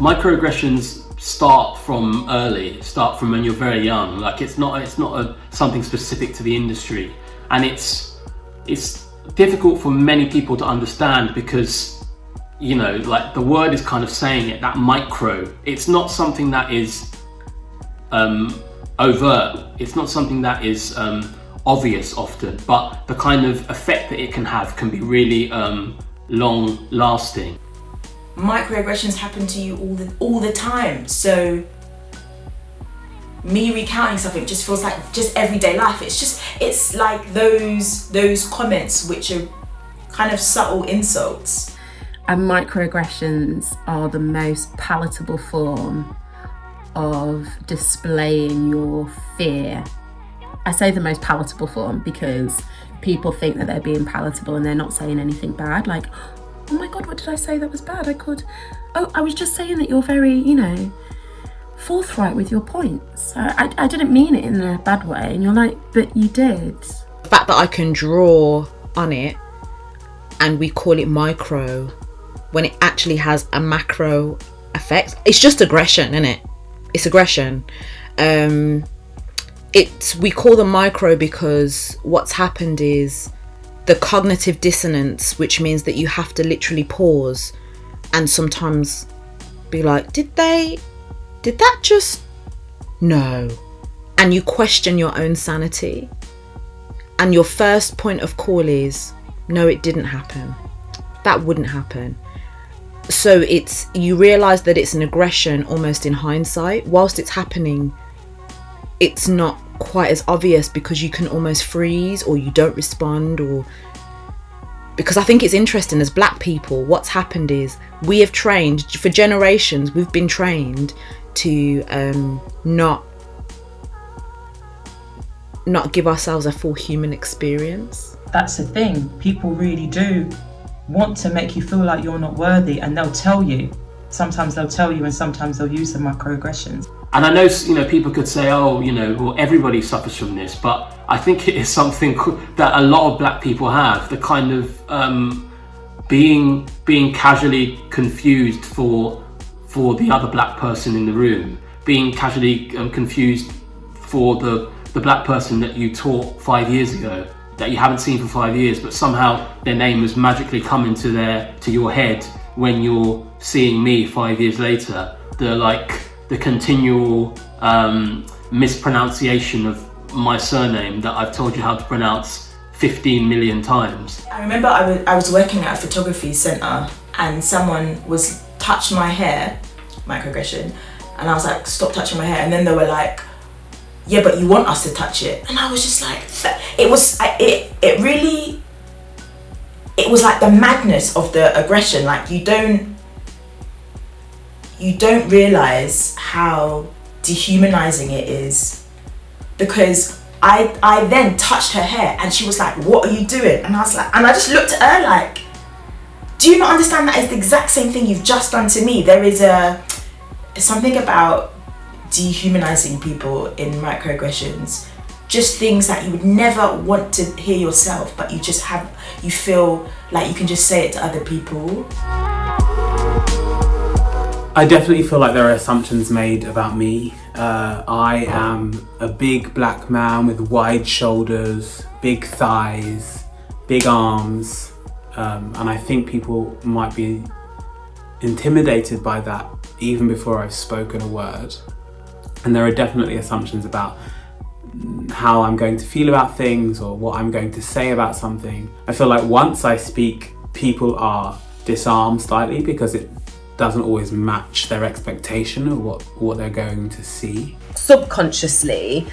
microaggressions start from when you're very young. Like it's not something specific to the industry, and it's difficult for many people to understand because, you know, like the word is kind of saying it, that micro. It's not something that is overt. It's not something that is obvious often, but the kind of effect that it can have can be really long lasting. Microaggressions happen to you all the time, so me recounting something just feels like just everyday life. It's like those comments which are kind of subtle insults. And microaggressions are the most palatable form of displaying your fear. I say the most palatable form because people think that they're being palatable and they're not saying anything bad. Like, oh my God, what did I say that was bad? I was just saying that you're very, you know, forthright with your points. I didn't mean it in a bad way. And you're like, but you did. The fact that I can draw on it and we call it micro when it actually has a macro effect, it's just aggression, isn't it? It's aggression. We call them micro because what's happened is the cognitive dissonance, which means that you have to literally pause and sometimes be like, did that just, no. And you question your own sanity. And your first point of call is, no, it didn't happen. That wouldn't happen. So you realize that it's an aggression almost in hindsight. Whilst it's happening, it's not quite as obvious because you can almost freeze or you don't respond, or because I think it's interesting as Black people, what's happened is we have trained for generations, we've been trained to not give ourselves a full human experience. That's the thing, people really do want to make you feel like you're not worthy, and they'll tell you. Sometimes they'll tell you and sometimes they'll use the microaggressions. And I know, you know, people could say, oh, you know, well, everybody suffers from this, but I think it is something that a lot of Black people have, the kind of being casually confused for the other Black person in the room, being casually confused for the Black person that you taught 5 years ago, that you haven't seen for 5 years, but somehow their name has magically come into your head when you're seeing me 5 years later. The continual mispronunciation of my surname that I've told you how to pronounce 15 million times. I remember I was working at a photography centre and someone touched my hair, microaggression, and I was like, stop touching my hair, and then they were like, yeah, but you want us to touch it. And I was just like, it was like the madness of the aggression. Like you don't realize how dehumanizing it is, because I then touched her hair and she was like, what are you doing? And I was like, and I just looked at her like, do you not understand that is the exact same thing you've just done to me? There's something about dehumanizing people in microaggressions, just things that you would never want to hear yourself, but you feel like you can just say it to other people. I definitely feel like there are assumptions made about me. I am a big Black man with wide shoulders, big thighs, big arms, and I think people might be intimidated by that even before I've spoken a word. And there are definitely assumptions about how I'm going to feel about things or what I'm going to say about something. I feel like once I speak, people are disarmed slightly because it doesn't always match their expectation of what they're going to see. Subconsciously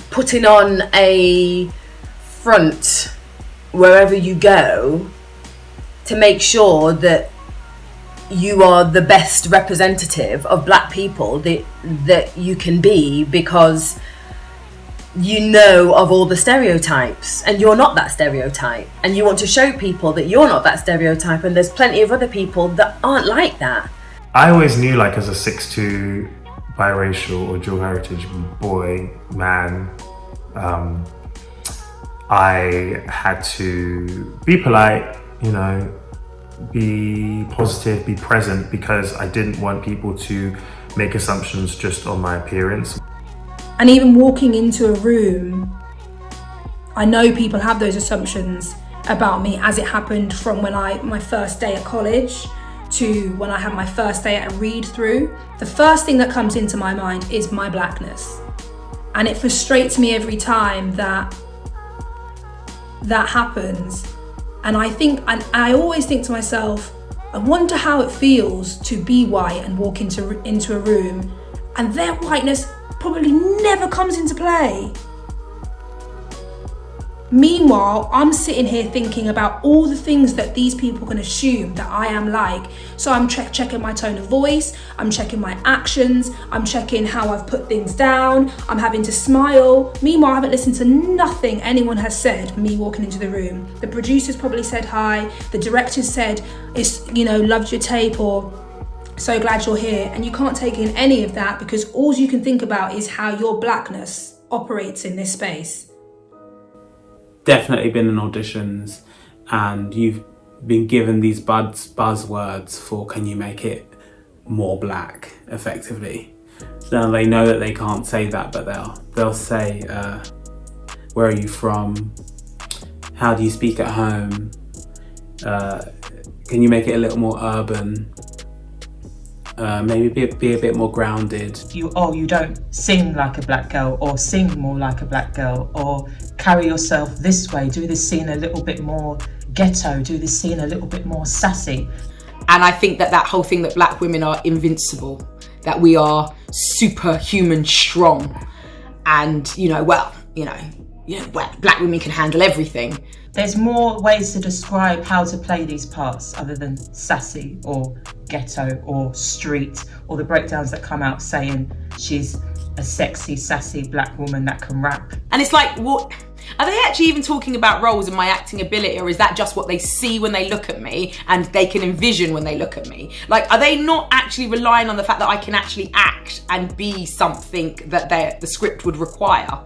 putting on a front wherever you go to make sure that you are the best representative of Black people that you can be, because you know of all the stereotypes and you're not that stereotype, and you want to show people that you're not that stereotype, and there's plenty of other people that aren't like that. I always knew, like, as a 6'2" biracial or dual heritage man, I had to be polite, you know, be positive, be present, because I didn't want people to make assumptions just on my appearance. And even walking into a room, I know people have those assumptions about me, as it happened from when my first day at college to when I had my first day at a read through. The first thing that comes into my mind is my blackness. And it frustrates me every time that happens. And I always think to myself, I wonder how it feels to be white and walk into a room and their whiteness probably never comes into play. Meanwhile, I'm sitting here thinking about all the things that these people can assume that I am like. So I'm checking my tone of voice, I'm checking my actions, I'm checking how I've put things down, I'm having to smile. Meanwhile, I haven't listened to nothing anyone has said, me walking into the room. The producers probably said hi, the directors said, loved your tape, or so glad you're here. And you can't take in any of that because all you can think about is how your blackness operates in this space. Definitely been in auditions and you've been given these buzzwords for can you make it more black effectively. Now they know that they can't say that, but they'll say where are you from, how do you speak at home, can you make it a little more urban, maybe be a bit more grounded. You don't sing like a black girl, or sing more like a black girl, or carry yourself this way, do this scene a little bit more ghetto, do this scene a little bit more sassy. And I think that whole thing that black women are invincible, that we are superhuman strong, and black women can handle everything. There's more ways to describe how to play these parts other than sassy or ghetto or street, or the breakdowns that come out saying she's a sexy, sassy black woman that can rap. And it's like, what are they actually even talking about roles and my acting ability, or is that just what they see when they look at me and they can envision when they look at me? Like, are they not actually relying on the fact that I can actually act and be something that the script would require?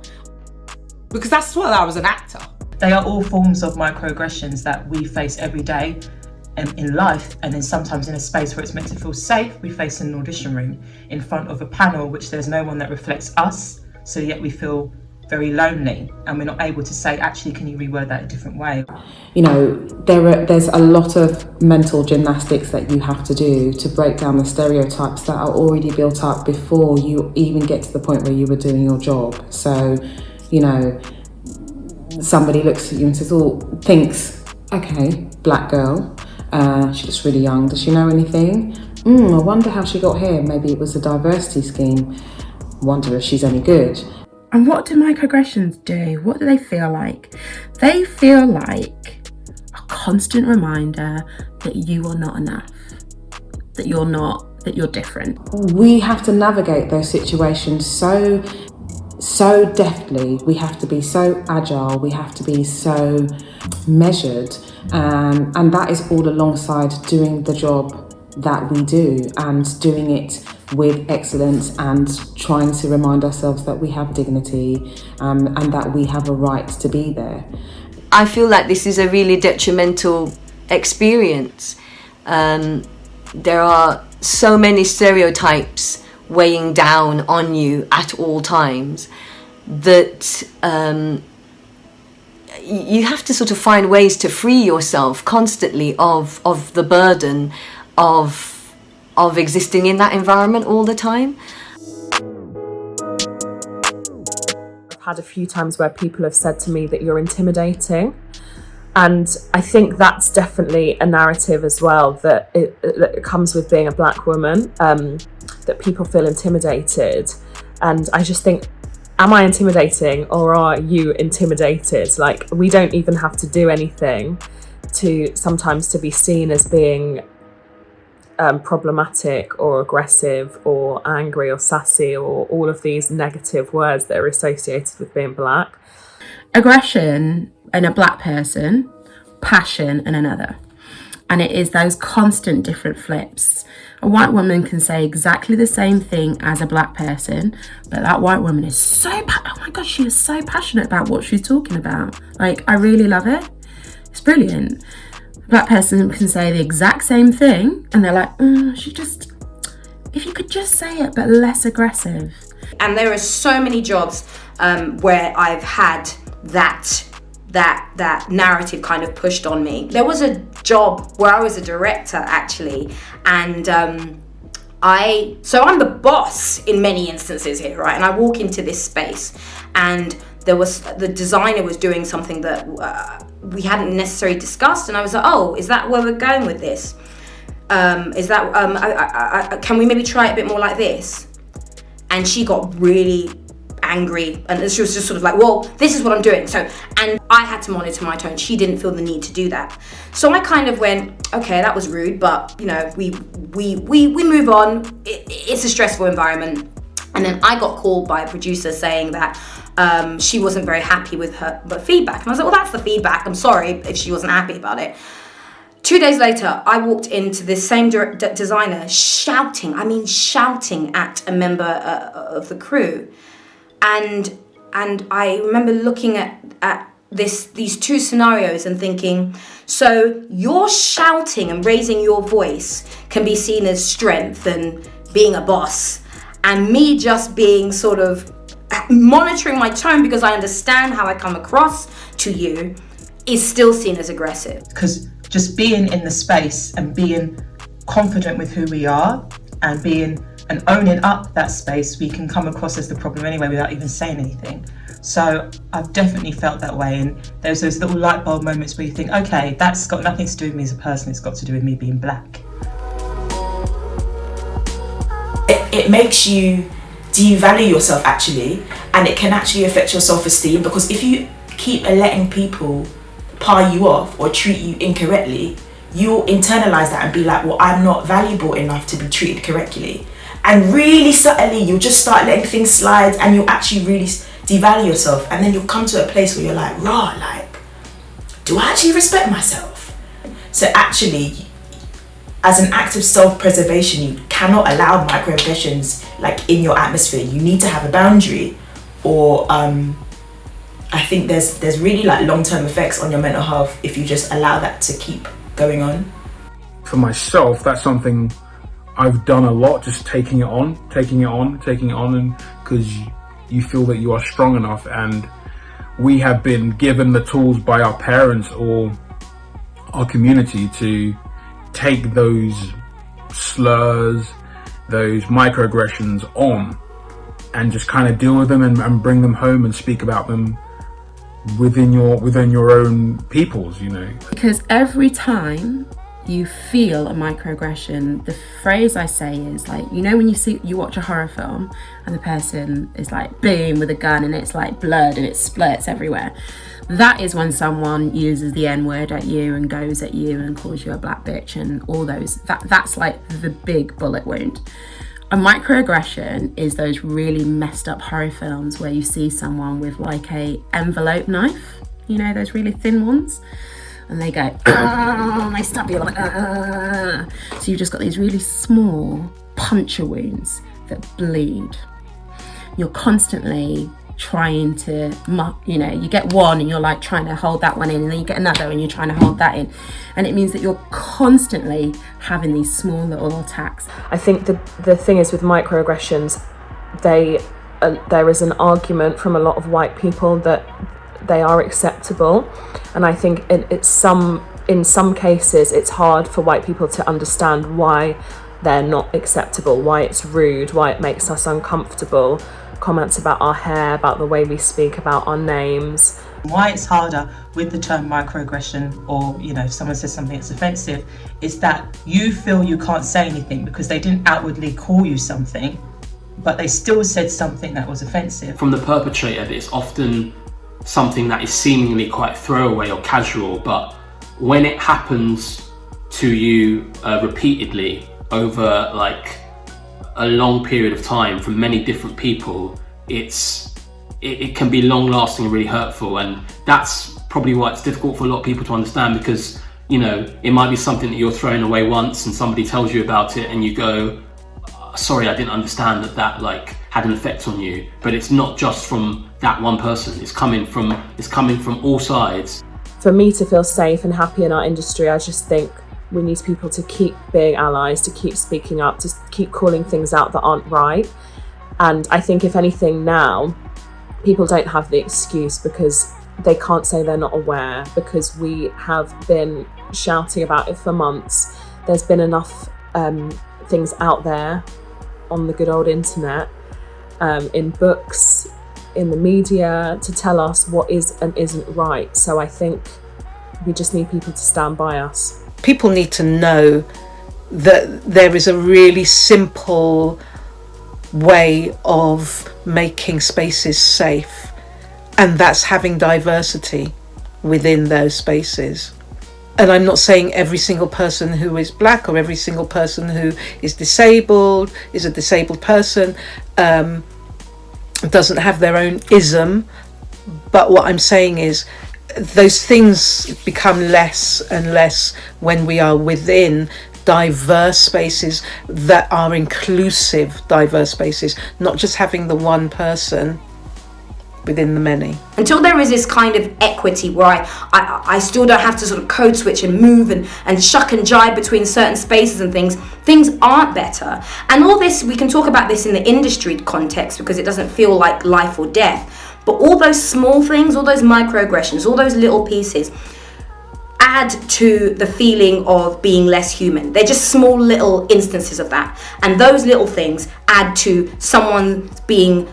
Because that's what I was an actor. They are all forms of microaggressions that we face every day in life, and then sometimes in a space where it's meant to feel safe, we face in an audition room in front of a panel which there's no one that reflects us, so yet we feel very lonely and we're not able to say, actually, can you reword that a different way? There's a lot of mental gymnastics that you have to do to break down the stereotypes that are already built up before you even get to the point where you were doing your job. So, somebody looks at you and says, thinks, okay, black girl, she looks really young, does she know anything? I wonder how she got here, maybe it was a diversity scheme, wonder if she's any good. And what do microaggressions do? What do they feel like? They feel like a constant reminder that you are not enough, that you're different. We have to navigate those situations so deftly. We have to be so agile, we have to be so measured, and that is all alongside doing the job that we do and doing it with excellence and trying to remind ourselves that we have dignity and that we have a right to be there. I feel like this is a really detrimental experience. There are so many stereotypes weighing down on you at all times that you have to sort of find ways to free yourself constantly of the burden of existing in that environment all the time. I've had a few times where people have said to me that you're intimidating, and I think that's definitely a narrative as well that it comes with being a black woman, that people feel intimidated. And I just think, am I intimidating or are you intimidated? Like, we don't even have to do anything to be seen as being problematic or aggressive or angry or sassy or all of these negative words that are associated with being black. Aggression in a black person, passion in another. And it is those constant different flips. A white woman can say exactly the same thing as a black person, but that white woman is oh my God, she is so passionate about what she's talking about. Like, I really love it. It's brilliant. a black person can say the exact same thing and they're like, if you could just say it but less aggressive. And there are so many jobs where I've had that narrative kind of pushed on me. There was a job where I was a director actually, and I'm the boss in many instances here, right? And I walk into this space and the designer was doing something that we hadn't necessarily discussed, and I was like, oh, is that where we're going with this? Can we maybe try it a bit more like this? And she got really angry, and she was just sort of like, well, this is what I'm doing. And I had to monitor my tone. She didn't feel the need to do that. So I kind of went, okay, that was rude, but we move on. It's a stressful environment. And then I got called by a producer saying that she wasn't very happy with her feedback. And I was like, well, that's the feedback. I'm sorry if she wasn't happy about it. 2 days later, I walked into this same designer shouting at a member of the crew. And I remember looking at these two scenarios and thinking, so your shouting and raising your voice can be seen as strength and being a boss, and me just being sort of monitoring my tone because I understand how I come across to you is still seen as aggressive. Because just being in the space and being confident with who we are and owning up that space, we can come across as the problem anyway without even saying anything. So I've definitely felt that way, and there's those little light bulb moments where you think, okay, that's got nothing to do with me as a person, it's got to do with me being black. It makes you devalue yourself actually, and it can actually affect your self-esteem, because if you keep letting people pile you off or treat you incorrectly, you'll internalize that and be like, well, I'm not valuable enough to be treated correctly. And really subtly, you'll just start letting things slide, and you'll actually really devalue yourself. And then you'll come to a place where you're like, do I actually respect myself? So actually, as an act of self-preservation, you cannot allow microaggressions like in your atmosphere. You need to have a boundary, or I think there's really like long-term effects on your mental health if you just allow that to keep going on. For myself, that's something I've done a lot, just taking it on, and because you feel that you are strong enough, and we have been given the tools by our parents or our community to take those slurs, those microaggressions on, and just kind of deal with them and bring them home and speak about them within your own peoples, you know. Because every time you feel a microaggression, the phrase I say is like, you know, when you watch a horror film and the person is like boom with a gun and it's like blood and it splurts everywhere. That is when someone uses the N-word at you and goes at you and calls you a black bitch and all those. That's like the big bullet wound. A microaggression is those really messed up horror films where you see someone with like a envelope knife, you know, those really thin ones, and they go, and they stab you like, so you've just got these really small puncture wounds that bleed. You're constantly trying to, you know, you get one and you're like trying to hold that one in, and then you get another and you're trying to hold that in, and it means that you're constantly having these small little attacks. I think the thing is with microaggressions, there is an argument from a lot of white people that they are acceptable, and I think in some cases it's hard for white people to understand why they're not acceptable, why it's rude, why it makes us uncomfortable. Comments about our hair, about the way we speak, about our names. Why it's harder with the term microaggression, or, you know, if someone says something that's offensive, is that you feel you can't say anything because they didn't outwardly call you something, but they still said something that was offensive. From the perpetrator, it's often something that is seemingly quite throwaway or casual, but when it happens to you repeatedly over like a long period of time from many different people, it can be long lasting and really hurtful. And that's probably why it's difficult for a lot of people to understand, because, you know, it might be something that you're throwing away once and somebody tells you about it and you go, sorry, I didn't understand that like had an effect on you. But it's not just from that one person, it's coming from all sides. for me to feel safe and happy in our industry, I just think we need people to keep being allies, to keep speaking up, to keep calling things out that aren't right. And I think if anything now, people don't have the excuse because they can't say they're not aware, because we have been shouting about it for months. There's been enough things out there on the good old internet, in books, in the media, to tell us what is and isn't right. So I think we just need people to stand by us. People need to know that there is a really simple way of making spaces safe, and that's having diversity within those spaces. And I'm not saying every single person who is black or every single person who is disabled is a disabled person, doesn't have their own ism, but what I'm saying is those things become less and less when we are within diverse spaces that are inclusive, diverse spaces, not just having the one person within the many. Until there is this kind of equity where I still don't have to sort of code switch and move and shuck and jive between certain spaces and things aren't better. And all this, we can talk about this in the industry context because it doesn't feel like life or death, but all those small things, all those microaggressions, all those little pieces add to the feeling of being less human. They're just small little instances of that, and those little things add to someone being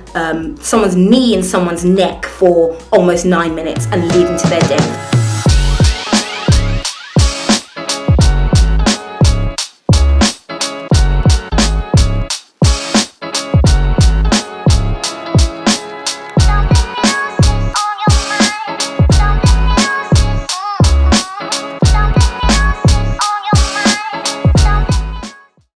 someone's knee in someone's neck for almost 9 minutes and leading to their death.